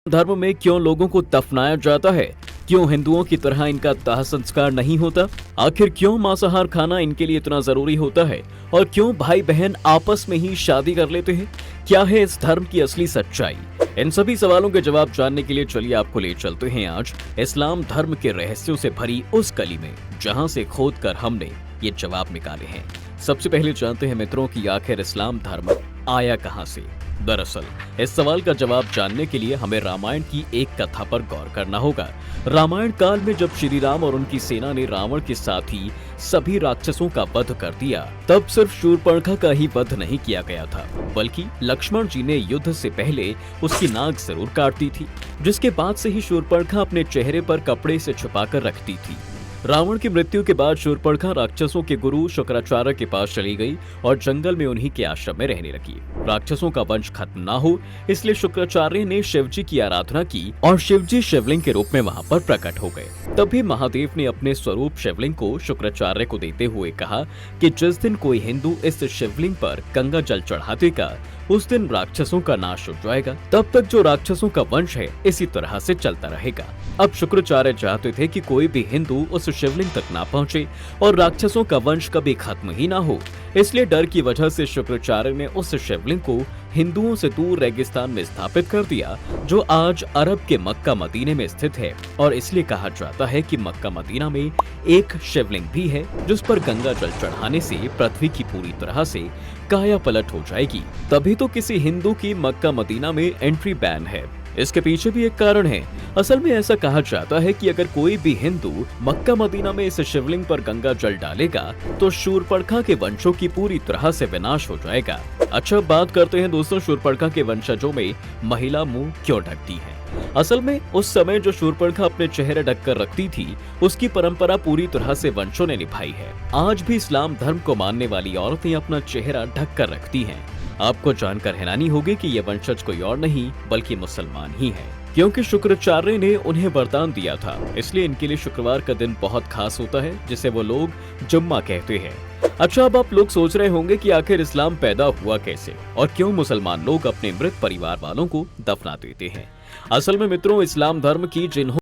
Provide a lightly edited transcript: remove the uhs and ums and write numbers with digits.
धर्म में क्यों लोगों को दफनाया जाता है? क्यों हिंदुओं की तरह इनका दाह संस्कार नहीं होता? आखिर क्यों मांसाहार खाना इनके लिए इतना जरूरी होता है? और क्यों भाई बहन आपस में ही शादी कर लेते हैं? क्या है इस धर्म की असली सच्चाई? इन सभी सवालों के जवाब जानने के लिए चलिए आपको ले चलते हैं आज इस्लाम धर्म के रहस्यों से भरी उस गली में, जहां से खोद कर हमने ये जवाब निकाले हैं। सबसे पहले जानते हैं मित्रों की आखिर इस्लाम धर्म आया कहां से। दरअसल इस सवाल का जवाब जानने के लिए हमें रामायण की एक कथा पर गौर करना होगा। रामायण काल में जब श्री राम और उनकी सेना ने रावण के साथ ही सभी राक्षसों का वध कर दिया, तब सिर्फ शूर्पणखा का ही वध नहीं किया गया था, बल्कि लक्ष्मण जी ने युद्ध से पहले उसकी नाक जरूर काट दी थी, जिसके बाद से ही शूर्पणखा अपने चेहरे पर कपड़े से छुपाकर रखती थी। रावण की मृत्यु के बाद शूर्पणखा राक्षसों के गुरु शुक्राचार्य के पास चली गई और जंगल में उन्हीं के आश्रम में रहने लगी। राक्षसों का वंश खत्म ना हो, इसलिए शुक्राचार्य ने शिवजी की आराधना की और शिवजी शिवलिंग के रूप में वहां पर प्रकट हो गए। तभी महादेव ने अपने स्वरूप शिवलिंग को शुक्राचार्य को देते हुए कहा कि जिस दिन कोई हिंदू इस शिवलिंग पर गंगा जल चढ़ा देगा, उस दिन राक्षसों का नाश हो जाएगा। तब तक जो राक्षसों का वंश है इसी तरह से चलता रहेगा। अब शुक्राचार्य चाहते थे कि कोई भी हिंदू उस शिवलिंग तक ना पहुंचे और राक्षसों का वंश कभी खत्म ही ना हो, इसलिए डर की वजह से शुक्राचार्य ने उस शिवलिंग को हिंदुओं से दूर रेगिस्तान में स्थापित कर दिया, जो आज अरब के मक्का मदीने में स्थित है। और इसलिए कहा जाता है कि मक्का मदीना में एक शिवलिंग भी है जिस पर गंगा जल चढ़ाने से पृथ्वी की पूरी तरह से काया पलट हो जाएगी। तभी तो किसी हिंदू की मक्का मदीना में एंट्री बैन है। इसके पीछे भी एक कारण है। असल में ऐसा कहा जाता है कि अगर कोई भी हिंदू मक्का मदीना में इस शिवलिंग पर गंगा जल डालेगा तो शूर्पणखा के वंशों की पूरी तरह से विनाश हो जाएगा। अच्छा, बात करते हैं दोस्तों शूर्पणखा के वंशजों में महिला मुंह क्यों ढकती है। असल में उस समय जो शूर्पणखा अपने चेहरे ढककर रखती थी, उसकी परंपरा पूरी तरह से वंशों ने निभाई है। आज भी इस्लाम धर्म को मानने वाली औरतें अपना चेहरा ढक कर रखती हैं। आपको जानकर हैरानी होगी कि ये वंशज कोई और नहीं बल्कि मुसलमान ही है, क्योंकि शुक्राचार्य ने उन्हें वरदान दिया था। इसलिए इनके लिए शुक्रवार का दिन बहुत खास होता है, जिसे वो लोग जुम्मा कहते हैं। अच्छा, अब आप लोग सोच रहे होंगे कि आखिर इस्लाम पैदा हुआ कैसे और क्यों मुसलमान लोग अपने मृत परिवार वालों को दफना देते हैं। असल में मित्रों, इस्लाम धर्म की जिन्होंने